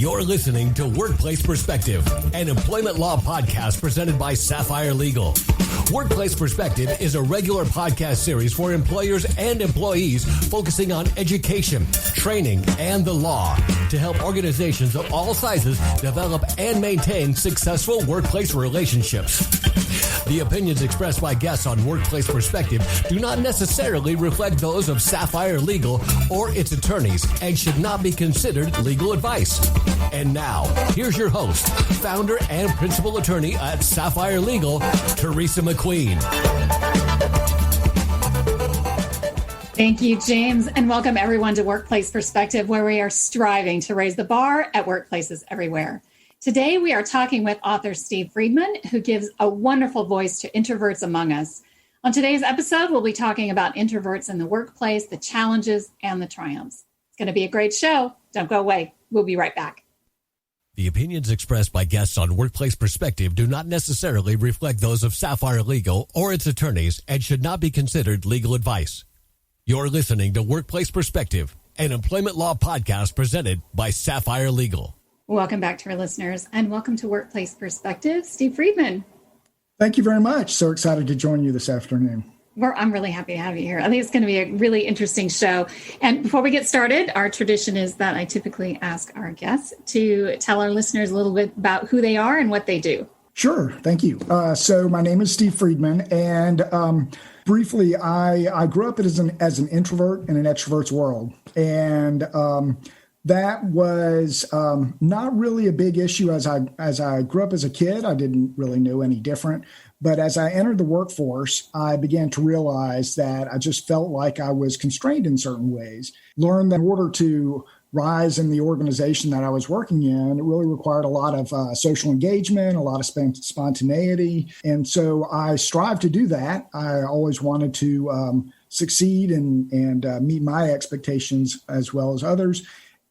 You're listening to Workplace Perspective, an employment law podcast presented by SAFFIRE Legal. Workplace Perspective is a regular podcast series for employers and employees focusing on education, training, and the law to help organizations of all sizes develop and maintain successful workplace relationships. The opinions expressed by guests on Workplace Perspective do not necessarily reflect those of SAFFIRE Legal or its attorneys and should not be considered legal advice. And now, here's your host, founder and principal attorney at SAFFIRE Legal, Teresa McQueen. Thank you, James, and welcome everyone to Workplace Perspective, where we are striving to raise the bar at workplaces everywhere. Today, we are talking with author Steve Friedman, who gives a wonderful voice to introverts among us. On today's episode, we'll be talking about introverts in the workplace, the challenges, and the triumphs. It's going to be a great show. Don't go away. We'll be right back. The opinions expressed by guests on Workplace Perspective do not necessarily reflect those of SAFFIRE Legal or its attorneys and should not be considered legal advice. You're listening to Workplace Perspective, an employment law podcast presented by SAFFIRE Legal. Welcome back to our listeners, and welcome to Workplace Perspective, Steve Friedman. Thank you very much. So excited to join you this afternoon. I'm really happy to have you here. I think it's going to be a really interesting show. And before we get started, our tradition is that I typically ask our guests to tell our listeners a little bit about who they are and what they do. Sure. Thank you. So my name is Steve Friedman, and briefly, I grew up as an introvert in an extrovert's world. And that was not really a big issue as I grew up as a kid. I didn't really know any different. But as I entered the workforce, I began to realize that I just felt like I was constrained in certain ways. Learned that in order to rise in the organization that I was working in, it really required a lot of social engagement, a lot of spontaneity. And so I strived to do that. I always wanted to succeed and meet my expectations as well as others.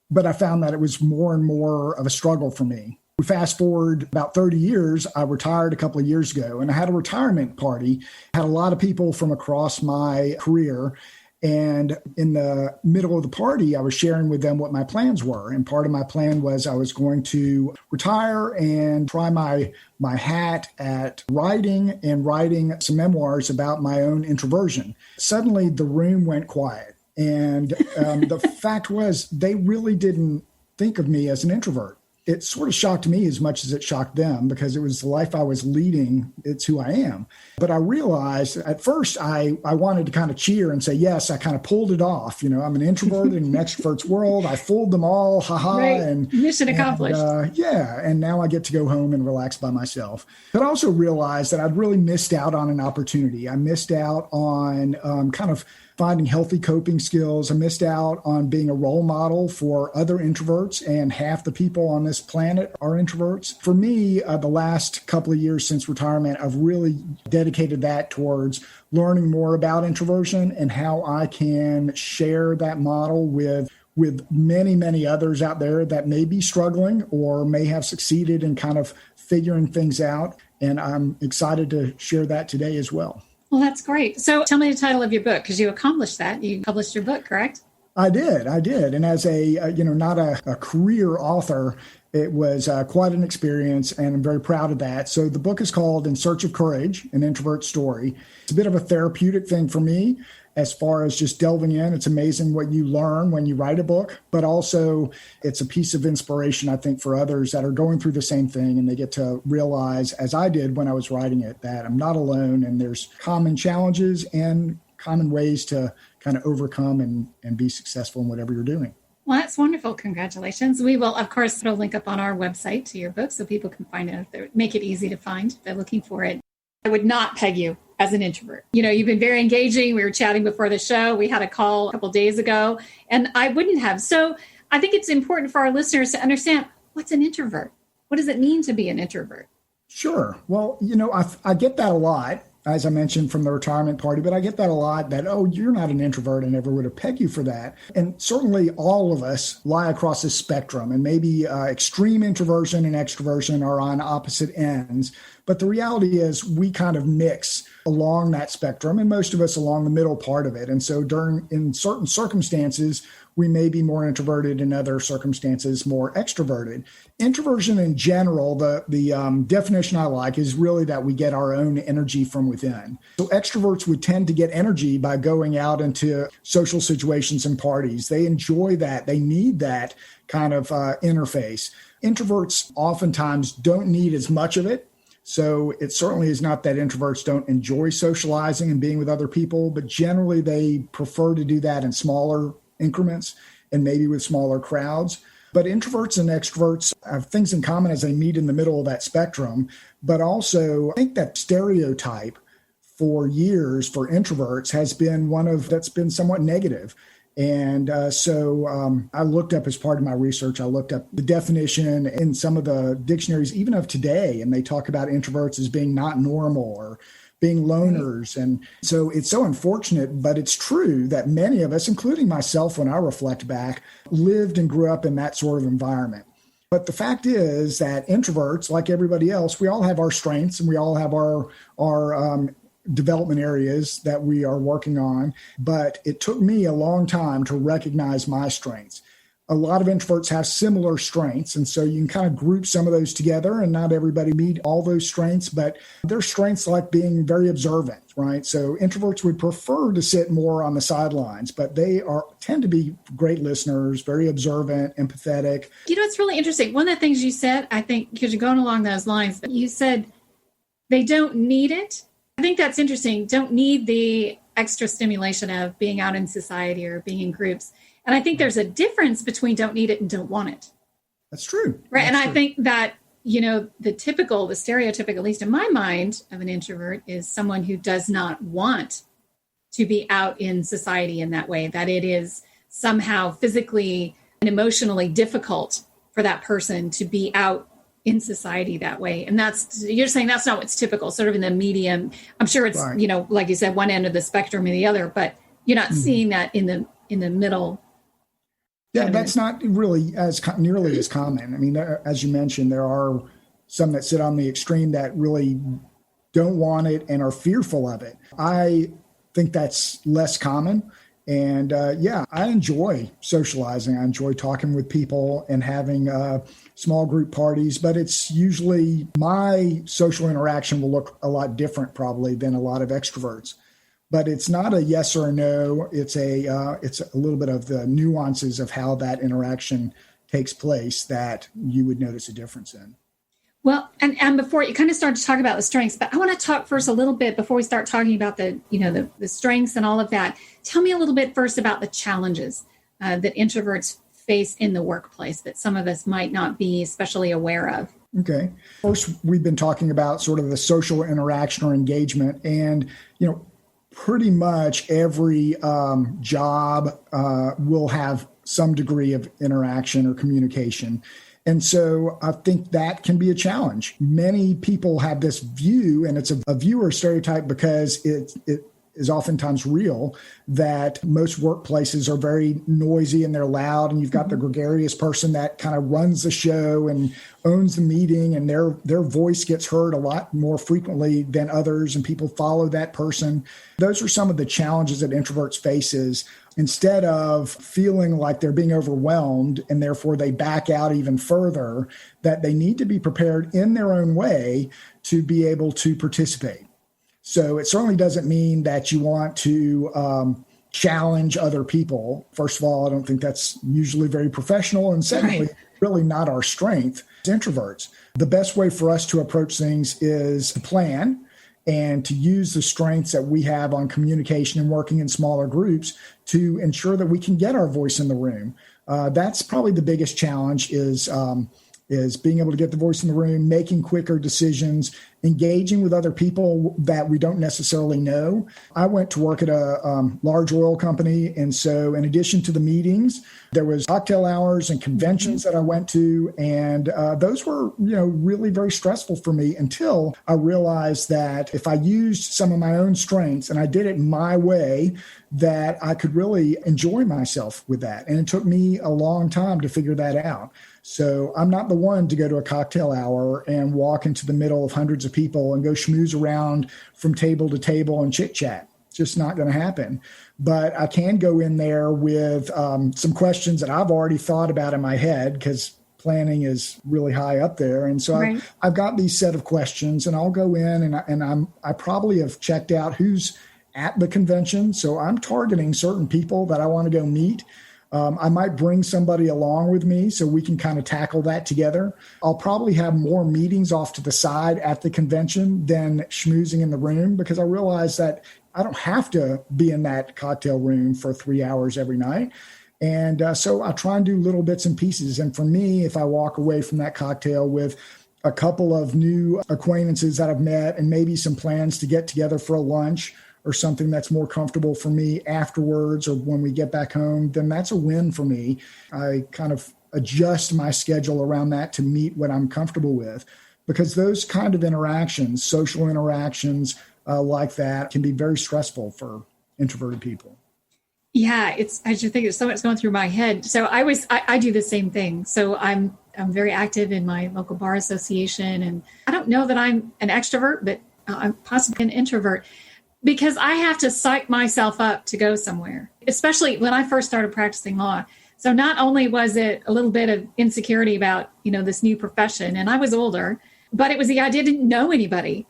But I found that it was more and more of a struggle for me. We fast forward about 30 years, I retired a couple of years ago, and I had a retirement party. I had a lot of people from across my career. And in the middle of the party, I was sharing with them what my plans were. And part of my plan was I was going to retire and try my hat at writing some memoirs about my own introversion. Suddenly, the room went quiet. And the fact was, they really didn't think of me as an introvert. It sort of shocked me as much as it shocked them because it was the life I was leading. It's who I am. But I realized at first I wanted to kind of cheer and say, yes, I kind of pulled it off. You know, I'm an introvert in an extrovert's world. I fooled them all. Ha ha. Right. And mission accomplished. And now I get to go home and relax by myself. But I also realized that I'd really missed out on an opportunity. I missed out on kind of finding healthy coping skills. I missed out on being a role model for other introverts, and half the people on this planet are introverts. For me, the last couple of years since retirement, I've really dedicated that towards learning more about introversion and how I can share that model with many, many others out there that may be struggling or may have succeeded in kind of figuring things out. And I'm excited to share that today as well. Well, that's great. So tell me the title of your book, because you accomplished that. You published your book, correct? I did. And as not a career author, it was quite an experience, and I'm very proud of that. So the book is called In Search of Courage, An Introvert Story. It's a bit of a therapeutic thing for me as far as just delving in. It's amazing what you learn when you write a book, but also it's a piece of inspiration, I think, for others that are going through the same thing, and they get to realize, as I did when I was writing it, that I'm not alone, and there's common challenges and common ways to kind of overcome and be successful in whatever you're doing. Well, that's wonderful. Congratulations. We will, of course, put a link up on our website to your book so people can find it, make it easy to find if they're looking for it. I would not peg you as an introvert. You know, you've been very engaging. We were chatting before the show. We had a call a couple of days ago, and I wouldn't have. So I think it's important for our listeners to understand, what's an introvert? What does it mean to be an introvert? Sure. Well, I get that a lot, as I mentioned, from the retirement party, but I get that a lot that, oh, you're not an introvert. I never would have pegged you for that. And certainly all of us lie across this spectrum, and maybe extreme introversion and extroversion are on opposite ends. But the reality is we kind of mix along that spectrum, and most of us along the middle part of it. And so in certain circumstances, we may be more introverted, in other circumstances, more extroverted. Introversion in general, the definition I like is really that we get our own energy from within. So extroverts would tend to get energy by going out into social situations and parties. They enjoy that. They need that kind of interface. Introverts oftentimes don't need as much of it. So it certainly is not that introverts don't enjoy socializing and being with other people, but generally they prefer to do that in smaller increments and maybe with smaller crowds. But introverts and extroverts have things in common as they meet in the middle of that spectrum. But also, I think that stereotype for years for introverts has been that's been somewhat negative. And so I looked up, as part of my research, I looked up the definition in some of the dictionaries, even of today, and they talk about introverts as being not normal or being loners. And so it's so unfortunate, but it's true that many of us, including myself when I reflect back, lived and grew up in that sort of environment. But the fact is that introverts, like everybody else, we all have our strengths and we all have our development areas that we are working on. But it took me a long time to recognize my strengths. A lot of introverts have similar strengths, and so you can kind of group some of those together, and not everybody meet all those strengths, but their strengths like being very observant, right? So introverts would prefer to sit more on the sidelines, but they tend to be great listeners, very observant, empathetic. You know, it's really interesting. One of the things you said, I think, because you're going along those lines, you said they don't need it. I think that's interesting. Don't need the extra stimulation of being out in society or being in groups. And I think there's a difference between don't need it and don't want it. That's true. Right. That's and true. I think that, you know, the stereotypical, at least in my mind, of an introvert is someone who does not want to be out in society in that way, that it is somehow physically and emotionally difficult for that person to be out in society that way. And you're saying that's not what's typical, sort of in the medium. I'm sure it's, right. You know, like you said, one end of the spectrum or the other, but you're not seeing that in the middle. Yeah, that's not really nearly as common. I mean, as you mentioned, there are some that sit on the extreme that really don't want it and are fearful of it. I think that's less common. And I enjoy socializing. I enjoy talking with people and having small group parties, but it's usually my social interaction will look a lot different probably than a lot of extroverts. But it's not a yes or a no. It's a little bit of the nuances of how that interaction takes place that you would notice a difference in. Well, and before you kind of start to talk about the strengths, but I want to talk first a little bit before we start talking about the strengths and all of that. Tell me a little bit first about the challenges that introverts face in the workplace that some of us might not be especially aware of. Okay. First, we've been talking about sort of the social interaction or engagement, and, you know, pretty much every job will have some degree of interaction or communication. And so I think that can be a challenge. Many people have this view, and it's a viewer stereotype because it is oftentimes real, that most workplaces are very noisy and they're loud, and you've got the gregarious person that kind of runs the show and owns the meeting, and their voice gets heard a lot more frequently than others, and people follow that person. Those are some of the challenges that introverts faces. Instead of feeling like they're being overwhelmed and therefore they back out even further, that they need to be prepared in their own way to be able to participate. So it certainly doesn't mean that you want to challenge other people. First of all, I don't think that's usually very professional. And secondly, really not our strength as introverts. The best way for us to approach things is to plan and to use the strengths that we have on communication and working in smaller groups to ensure that we can get our voice in the room. That's probably the biggest challenge is being able to get the voice in the room, making quicker decisions, engaging with other people that we don't necessarily know. I went to work at a large oil company. And so in addition to the meetings, there was cocktail hours and conventions that I went to. And those were, really very stressful for me until I realized that if I used some of my own strengths and I did it my way, that I could really enjoy myself with that. And it took me a long time to figure that out. So I'm not the one to go to a cocktail hour and walk into the middle of hundreds of people and go schmooze around from table to table and chit chat. just not going to happen. But I can go in there with some questions that I've already thought about in my head, because planning is really high up there. And so right. I've got these set of questions, and I'll go in and I probably have checked out who's at the convention. So I'm targeting certain people that I want to go meet. I might bring somebody along with me so we can kind of tackle that together. I'll probably have more meetings off to the side at the convention than schmoozing in the room, because I realize that I don't have to be in that cocktail room for 3 hours every night. And so I try and do little bits and pieces. And for me, if I walk away from that cocktail with a couple of new acquaintances that I've met and maybe some plans to get together for a lunch or something that's more comfortable for me afterwards or when we get back home, then that's a win for me. I kind of adjust my schedule around that to meet what I'm comfortable with, because those kind of interactions, social interactions like that, can be very stressful for introverted people. Yeah, I just think there's so much going through my head. So I do the same thing. So I'm very active in my local bar association, and I don't know that I'm an extrovert, but I'm possibly an introvert, because I have to psych myself up to go somewhere, especially when I first started practicing law. So not only was it a little bit of insecurity about, this new profession, and I was older, but it was the idea I didn't know anybody.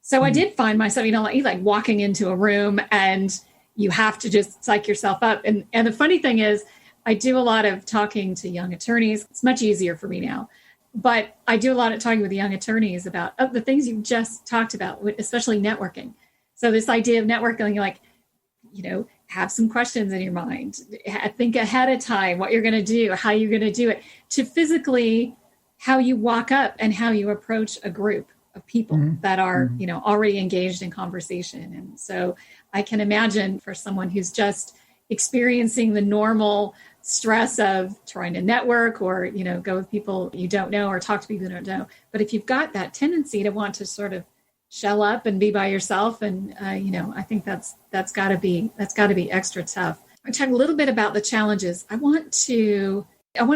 So I did find myself, like walking into a room and you have to just psych yourself up. And the funny thing is, I do a lot of talking to young attorneys. It's much easier for me now. But I do a lot of talking with the young attorneys about the things you just talked about, especially networking. So this idea of networking, have some questions in your mind. Think ahead of time what you're going to do, how you're going to do it, to physically how you walk up and how you approach a group of people that are, already engaged in conversation. And so I can imagine for someone who's just experiencing the normal stress of trying to network or, go with people you don't know or talk to people you don't know. But if you've got that tendency to want to sort of shell up and be by yourself, and, I think that's got to be extra tough. I talk a little bit about the challenges. I want to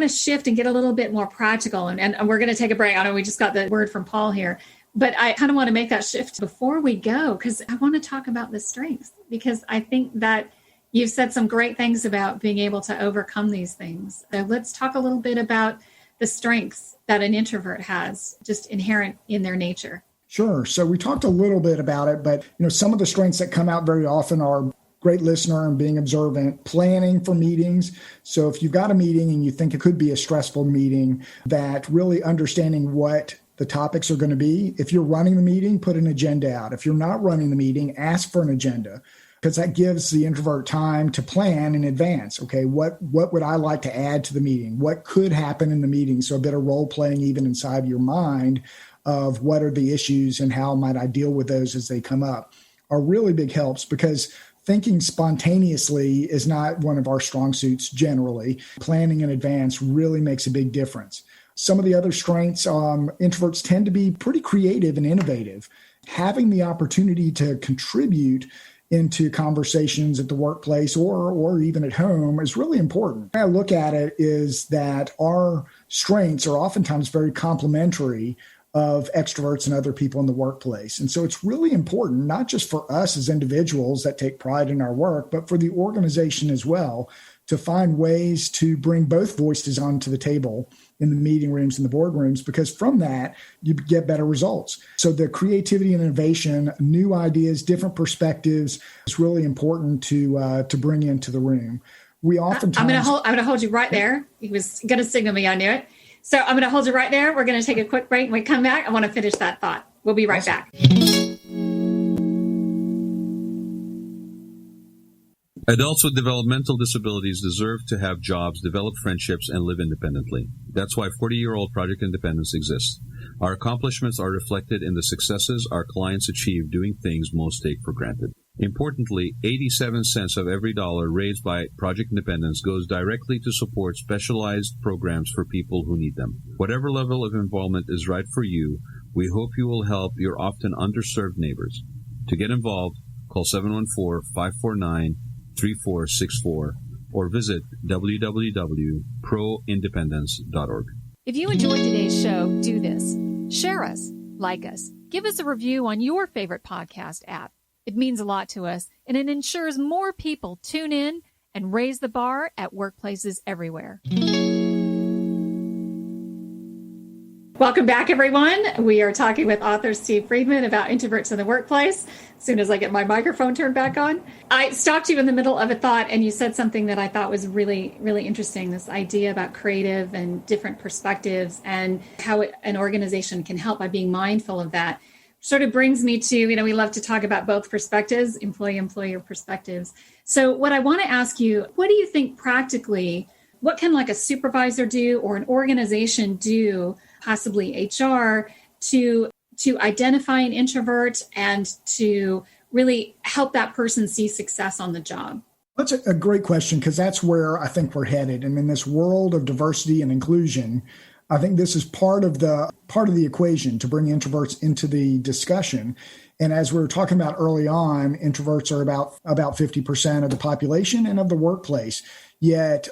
shift and get a little bit more practical, and we're going to take a break. I know we just got the word from Paul here, but I kind of want to make that shift before we go, because I want to talk about the strengths, because I think that you've said some great things about being able to overcome these things. So let's talk a little bit about the strengths that an introvert has, just inherent in their nature. Sure. So we talked a little bit about it, but some of the strengths that come out very often are great listener and being observant, planning for meetings. So if you've got a meeting and you think it could be a stressful meeting, that really understanding what the topics are going to be. If you're running the meeting, put an agenda out. If you're not running the meeting, ask for an agenda, because that gives the introvert time to plan in advance. Okay, what would I like to add to the meeting? What could happen in the meeting? So a bit of role playing even inside your mind of what are the issues and how might I deal with those as they come up are really big helps, because thinking spontaneously is not one of our strong suits generally. Planning in advance really makes a big difference. Some of the other strengths, introverts tend to be pretty creative and innovative. Having the opportunity to contribute into conversations at the workplace or even at home is really important. The way I look at it is that our strengths are oftentimes very complementary of extroverts and other people in the workplace. And so it's really important, not just for us as individuals that take pride in our work, but for the organization as well, to find ways to bring both voices onto the table in the meeting rooms and the boardrooms, because from that, you get better results. So the creativity and innovation, new ideas, different perspectives is really important to bring into the room. We oftentimes... I'm going to hold you right there. He was going to signal me. I knew it. So I'm going to hold you right there. We're going to take a quick break. When we come back, I want to finish that thought. We'll be right back. Adults with developmental disabilities deserve to have jobs, develop friendships, and live independently. That's why 40-year-old Project Independence exists. Our accomplishments are reflected in the successes our clients achieve doing things most take for granted. Importantly, 87 cents of every dollar raised by Project Independence goes directly to support specialized programs for people who need them. Whatever level of involvement is right for you, we hope you will help your often underserved neighbors. To get involved, call 714-549-3464 or visit www.proindependence.org. If you enjoyed today's show, do this. Share us, like us, give us a review on your favorite podcast app. It means a lot to us, and it ensures more people tune in and raise the bar at workplaces everywhere. Welcome back, everyone. We are talking with author Steve Friedman about introverts in the workplace. As soon as I get my microphone turned back on, I stopped you in the middle of a thought, and you said something that I thought was really, really interesting. This idea about creative and different perspectives and how an organization can help by being mindful of that. Sort of brings me to, we love to talk about both perspectives, employee-employer perspectives. So what I want to ask you, what do you think practically, what can like a supervisor do or an organization do, possibly HR, to identify an introvert and to really help that person see success on the job? That's a great question, because that's where I think we're headed. And in this world of diversity and inclusion, I think this is part of the equation to bring introverts into the discussion. And as we were talking about early on, introverts are about 50% of the population and of the workplace. Yet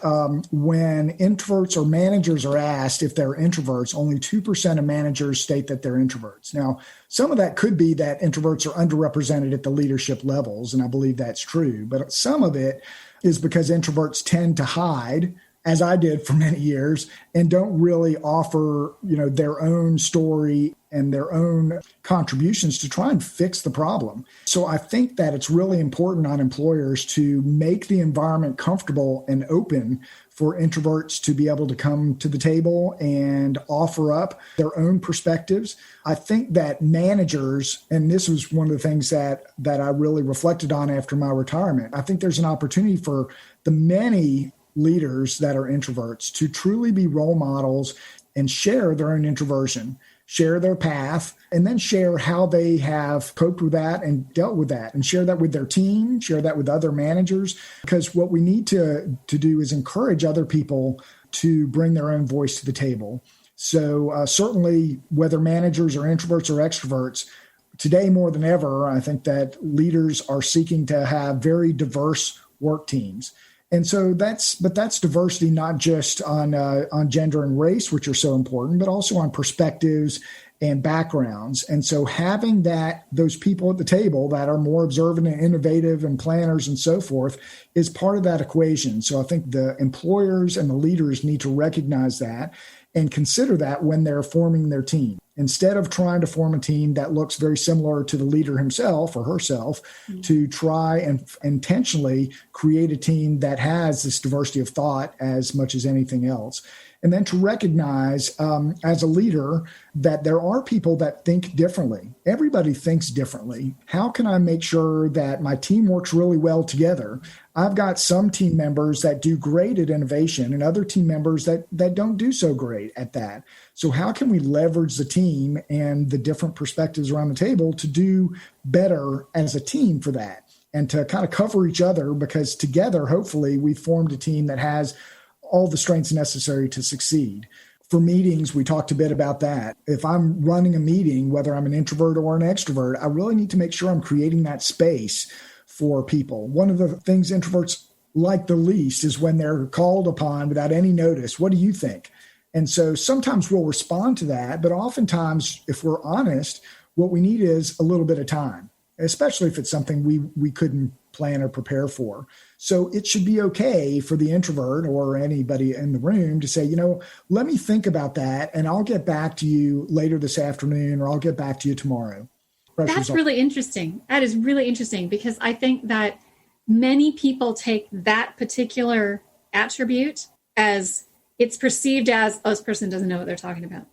when introverts or managers are asked if they're introverts, only 2% of managers state that they're introverts. Now, some of that could be that introverts are underrepresented at the leadership levels, and I believe that's true. But some of it is because introverts tend to hide, as I did for many years, and don't really offer, their own story and their own contributions to try and fix the problem. So I think that it's really important on employers to make the environment comfortable and open for introverts to be able to come to the table and offer up their own perspectives. I think that managers, and this was one of the things that I really reflected on after my retirement, I think there's an opportunity for the many leaders that are introverts to truly be role models and share their own introversion, share their path, and then share how they have coped with that and dealt with that, and share that with their team, share that with other managers. Because what we need to do is encourage other people to bring their own voice to the table. So certainly, whether managers are introverts or extroverts, today more than ever, I think that leaders are seeking to have very diverse work teams. And so that's diversity, not just on gender and race, which are so important, but also on perspectives and backgrounds. And so having those people at the table that are more observant and innovative and planners and so forth is part of that equation. So I think the employers and the leaders need to recognize that and consider that when they're forming their team. Instead of trying to form a team that looks very similar to the leader himself or herself, to try and intentionally create a team that has this diversity of thought as much as anything else. And then to recognize as a leader that there are people that think differently. Everybody thinks differently. How can I make sure that my team works really well together? I've got some team members that do great at innovation and other team members that don't do so great at that. So how can we leverage the team and the different perspectives around the table to do better as a team for that, and to kind of cover each other, because together, hopefully, we've formed a team that has all the strengths necessary to succeed. For meetings, we talked a bit about that. If I'm running a meeting, whether I'm an introvert or an extrovert, I really need to make sure I'm creating that space for people. One of the things introverts like the least is when they're called upon without any notice. What do you think? And so sometimes we'll respond to that, but oftentimes, if we're honest, what we need is a little bit of time, especially if it's something we couldn't plan or prepare for. So it should be okay for the introvert or anybody in the room to say, let me think about that, and I'll get back to you later this afternoon, or I'll get back to you tomorrow. That's really interesting. That is really interesting, because I think that many people take that particular attribute as it's perceived as, this person doesn't know what they're talking about,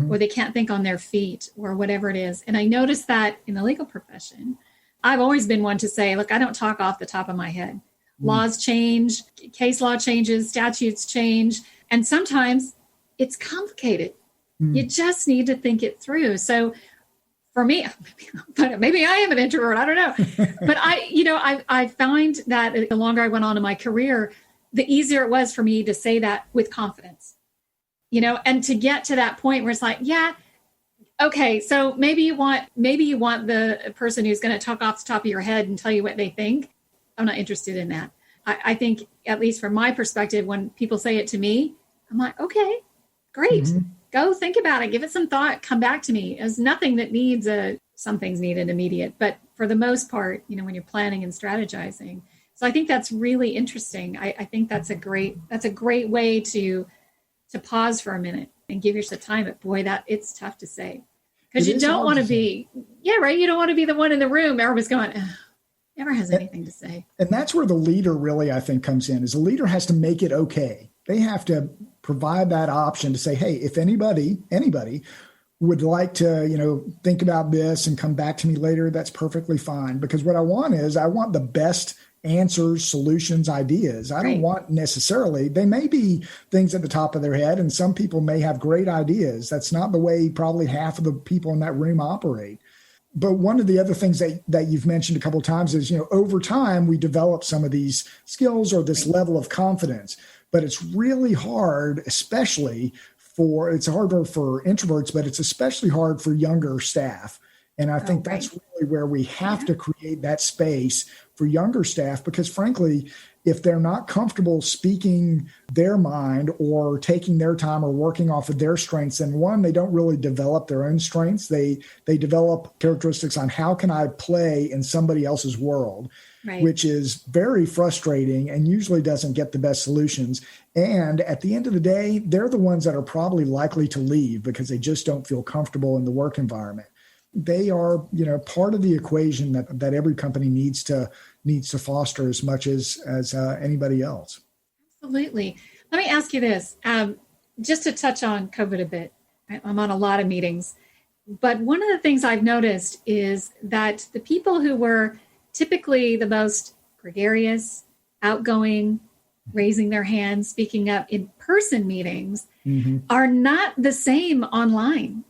or they can't think on their feet, or whatever it is. And I noticed that in the legal profession, I've always been one to say, look, I don't talk off the top of my head. Laws change, case law changes, statutes change, and sometimes it's complicated. You just need to think it through. So for me, maybe I am an introvert, I don't know. But I find that the longer I went on in my career, the easier it was for me to say that with confidence, and to get to that point where it's like, yeah, okay, so maybe you want the person who's going to talk off the top of your head and tell you what they think. I'm not interested in that. I think, at least from my perspective, when people say it to me, I'm like, okay, great. Go think about it. Give it some thought. Come back to me. There's nothing that needs some things needed immediate. But for the most part, when you're planning and strategizing. So I think that's really interesting. I think that's a great way to pause for a minute and give yourself time. But boy, it's tough to say, because you don't want to be, right. You don't want to be the one in the room. Everybody's going, never has anything to say. And that's where the leader really, I think, comes in, is the leader has to make it okay. They have to provide that option to say, hey, if anybody would like to, think about this and come back to me later, that's perfectly fine. Because what I want the best answers, solutions, ideas. I don't want necessarily, they may be things at the top of their head, and some people may have great ideas. That's not the way probably half of the people in that room operate. But one of the other things that you've mentioned a couple of times is, over time, we develop some of these skills or this level of confidence. But it's really hard, it's harder for introverts, but it's especially hard for younger staff. And I think that's really where we have to create that space for younger staff, because frankly, if they're not comfortable speaking their mind or taking their time or working off of their strengths, then one, they don't really develop their own strengths. They develop characteristics on how can I play in somebody else's world, which is very frustrating and usually doesn't get the best solutions. And at the end of the day, they're the ones that are probably likely to leave because they just don't feel comfortable in the work environment. They are, part of the equation that every company needs to foster as much as anybody else. Absolutely. Let me ask you this, just to touch on COVID a bit. I'm on a lot of meetings, but one of the things I've noticed is that the people who were typically the most gregarious, outgoing, raising their hands, speaking up in person meetings are not the same online.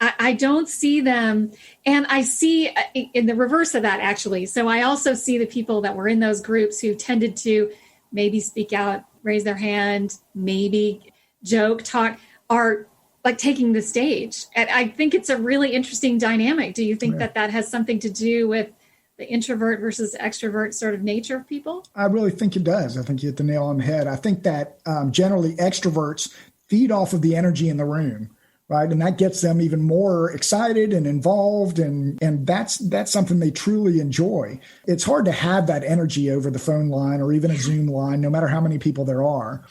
I don't see them. And I see in the reverse of that, actually. So I also see the people that were in those groups who tended to maybe speak out, raise their hand, maybe joke, talk, are like taking the stage. And I think it's a really interesting dynamic. Do you think that has something to do with the introvert versus extrovert sort of nature of people? I really think it does. I think you hit the nail on the head. I think that generally extroverts feed off of the energy in the room. Right. And that gets them even more excited and involved. And that's something they truly enjoy. It's hard to have that energy over the phone line or even a Zoom line, no matter how many people there are.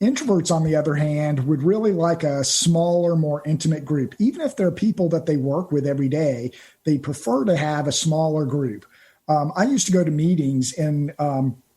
Introverts, on the other hand, would really like a smaller, more intimate group. Even if they're people that they work with every day, they prefer to have a smaller group. I used to go to meetings in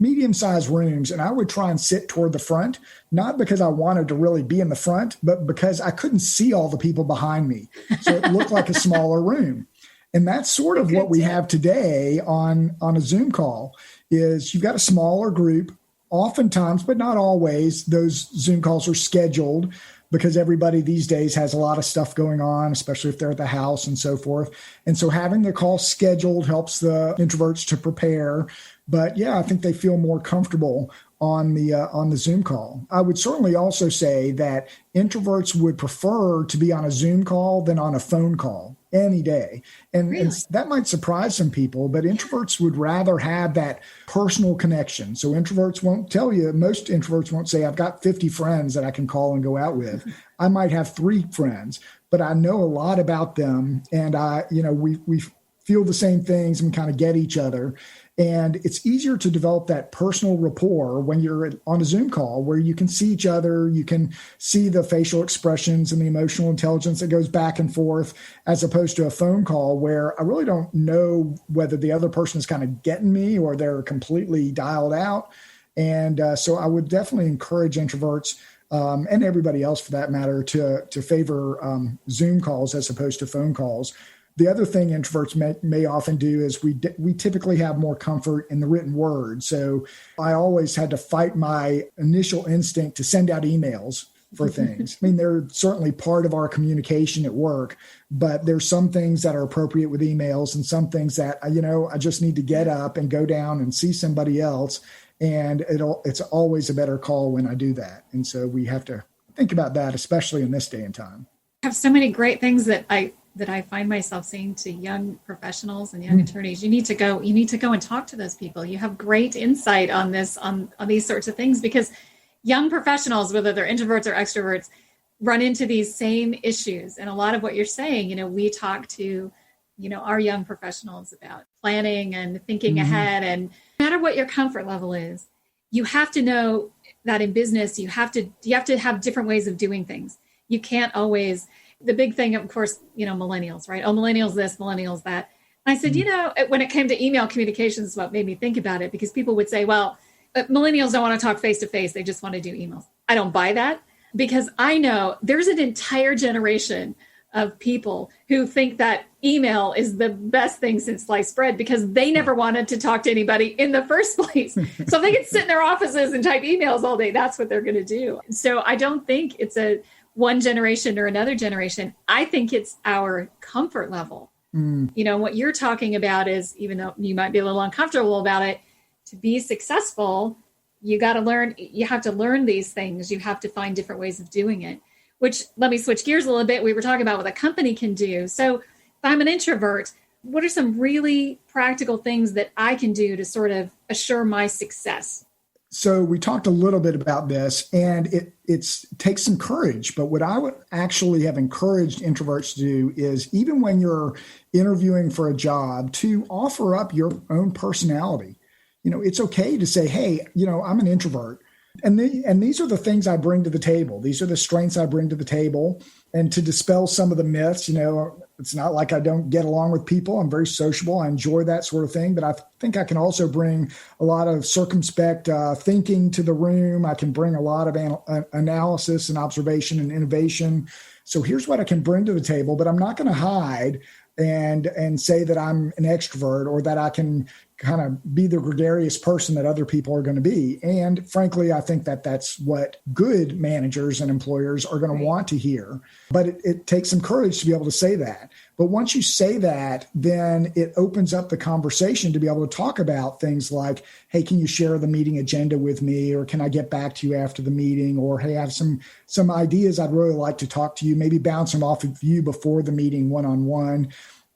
medium-sized rooms, and I would try and sit toward the front, not because I wanted to really be in the front, but because I couldn't see all the people behind me. So it looked like a smaller room. And that's sort of what we have today on a Zoom call, is you've got a smaller group. Oftentimes, but not always, those Zoom calls are scheduled because everybody these days has a lot of stuff going on, especially if they're at the house and so forth. And so having the call scheduled helps the introverts to prepare. But yeah, I think they feel more comfortable on the Zoom call. I would certainly also say that introverts would prefer to be on a Zoom call than on a phone call any day. And that might surprise some people, but introverts would rather have that personal connection. So introverts won't tell you, most introverts won't say, I've got 50 friends that I can call and go out with. I might have 3 friends, but I know a lot about them. And we feel the same things and kind of get each other. And it's easier to develop that personal rapport when you're on a Zoom call where you can see each other, you can see the facial expressions and the emotional intelligence that goes back and forth, as opposed to a phone call where I really don't know whether the other person is kind of getting me or they're completely dialed out. And so I would definitely encourage introverts and everybody else for that matter to favor Zoom calls as opposed to phone calls. The other thing introverts may often do is we typically have more comfort in the written word. So I always had to fight my initial instinct to send out emails for things. I mean, they're certainly part of our communication at work, but there's some things that are appropriate with emails and some things that, I just need to get up and go down and see somebody else. And it's always a better call when I do that. And so we have to think about that, especially in this day and time. I have so many great things that I find myself saying to young professionals and young attorneys. You need to go and talk to those people. You have great insight on this, on these sorts of things, because young professionals, whether they're introverts or extroverts, run into these same issues. And a lot of what you're saying, we talk to our young professionals about planning and thinking ahead. And no matter what your comfort level is, you have to know that in business, you have to have different ways of doing things. You can't always, the big thing, of course, millennials, right? Oh, millennials this, millennials that. And I said, when it came to email communications, what made me think about it, because people would say, well, millennials don't want to talk face to face. They just want to do emails. I don't buy that, because I know there's an entire generation of people who think that email is the best thing since sliced bread, because they never wanted to talk to anybody in the first place. So if they can sit in their offices and type emails all day, that's what they're going to do. So I don't think it's a one generation or another generation. I think it's our comfort level. What you're talking about is, even though you might be a little uncomfortable about it, to be successful, you have to learn these things. You have to find different ways of doing it. Which, let me switch gears a little bit. We were talking about what a company can do. So if I'm an introvert, what are some really practical things that I can do to sort of assure my success? So we talked a little bit about this, and it takes some courage. But what I would actually have encouraged introverts to do is, even when you're interviewing for a job, to offer up your own personality. It's okay to say, hey, I'm an introvert. And these are the things I bring to the table. These are the strengths I bring to the table. And to dispel some of the myths, it's not like I don't get along with people. I'm very sociable. I enjoy that sort of thing. But I think I can also bring a lot of circumspect thinking to the room. I can bring a lot of analysis and observation and innovation. So here's what I can bring to the table, but I'm not going to hide and say that I'm an extrovert, or that I can kind of be the gregarious person that other people are going to be. And frankly, I think that that's what good managers and employers are going to want to hear. But it takes some courage to be able to say that. But once you say that, then it opens up the conversation to be able to talk about things like, hey, can you share the meeting agenda with me? Or can I get back to you after the meeting? Or, hey, I have some ideas I'd really like to talk to you, maybe bounce them off of you before the meeting one-on-one.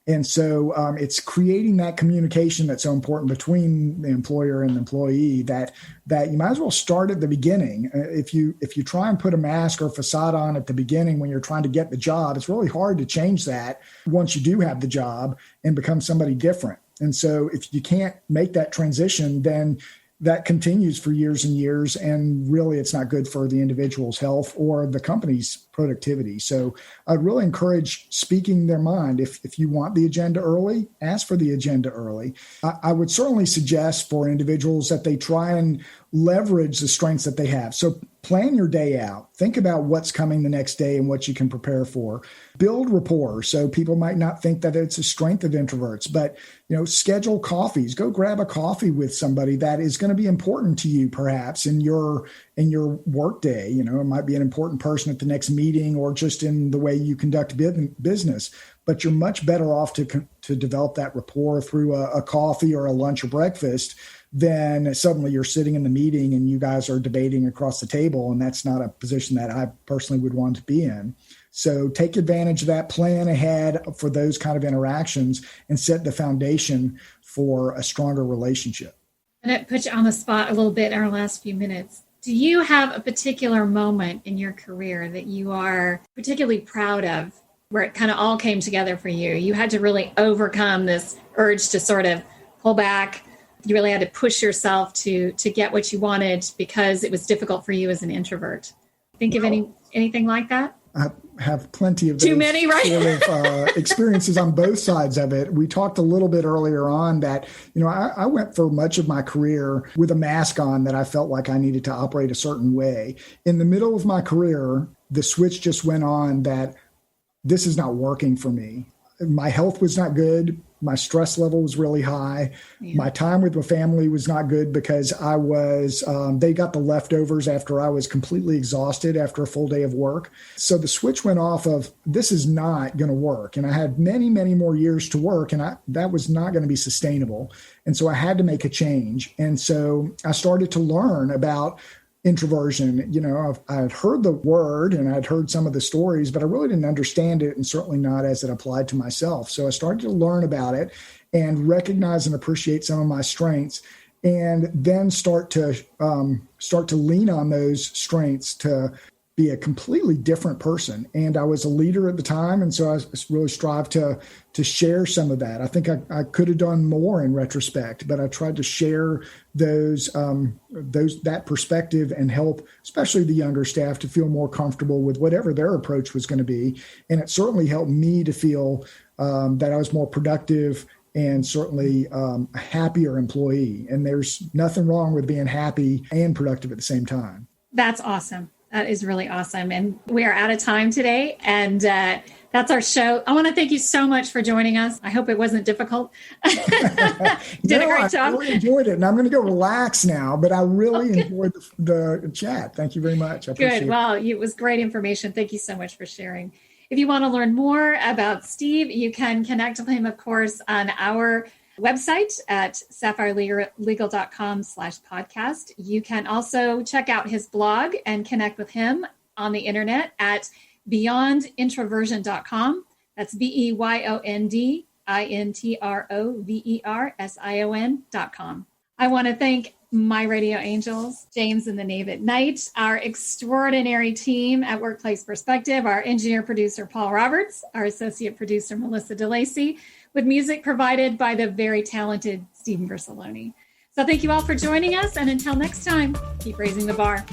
And so it's creating that communication that's so important between the employer and the employee that you might as well start at the beginning. If you try and put a mask or facade on at the beginning when you're trying to get the job, it's really hard to change that once you do have the job and become somebody different. And so if you can't make that transition, then that continues for years and years, and really it's not good for the individual's health or the company's productivity. So I'd really encourage speaking their mind. If you want the agenda early, ask for the agenda early. I would certainly suggest for individuals that they try and leverage the strengths that they have. So plan your day out. Think about what's coming the next day and what you can prepare for. Build rapport. So people might not think that it's a strength of introverts, but schedule coffees. Go grab a coffee with somebody that is going to be important to you, perhaps in your work day. It might be an important person at the next meeting or just in the way you conduct business. But you're much better off to develop that rapport through a coffee or a lunch or breakfast than suddenly you're sitting in the meeting and you guys are debating across the table. And that's not a position that I personally would want to be in. So take advantage of that, plan ahead for those kind of interactions, and set the foundation for a stronger relationship. And it puts you on the spot a little bit in our last few minutes. Do you have a particular moment in your career that you are particularly proud of, where it kind of all came together for you? You had to really overcome this urge to sort of pull back. You really had to push yourself to get what you wanted because it was difficult for you as an introvert. Think of anything like that? I have plenty of those too many, right? sort of experiences on both sides of it. We talked a little bit earlier on that, I went for much of my career with a mask on that I felt like I needed to operate a certain way. In the middle of my career, the switch just went on that this is not working for me. My health was not good. My stress level was really high. Yeah. My time with my family was not good because I was, they got the leftovers after I was completely exhausted after a full day of work. So the switch went off of, this is not going to work. And I had many, many more years to work, and that was not going to be sustainable. And so I had to make a change. And so I started to learn about introversion. I had heard the word and I'd heard some of the stories, but I really didn't understand it, and certainly not as it applied to myself. So I started to learn about it and recognize and appreciate some of my strengths, and then start to lean on those strengths to be a completely different person. And I was a leader at the time. And so I really strived to share some of that. I think I could have done more in retrospect, but I tried to share that perspective and help, especially the younger staff, to feel more comfortable with whatever their approach was going to be. And it certainly helped me to feel that I was more productive and certainly a happier employee. And there's nothing wrong with being happy and productive at the same time. That's awesome. That is really awesome. And we are out of time today. And that's our show. I want to thank you so much for joining us. I hope it wasn't difficult. You did a great job. I really enjoyed it. And I'm going to go relax now, but I really enjoyed the chat. Thank you very much. I appreciate it. Well, it was great information. Thank you so much for sharing. If you want to learn more about Steve, you can connect with him, of course, on our website at SaffireLegal.com/podcast. You can also check out his blog and connect with him on the internet at beyondintroversion.com. That's BEYONDINTROVERSION.com. I want to thank my radio angels, James and the Knave at Night, our extraordinary team at Workplace Perspective, our engineer producer, Paul Roberts, our associate producer, Melissa DeLacey, with music provided by the very talented Stephen Vercelloni. So thank you all for joining us. And until next time, keep raising the bar.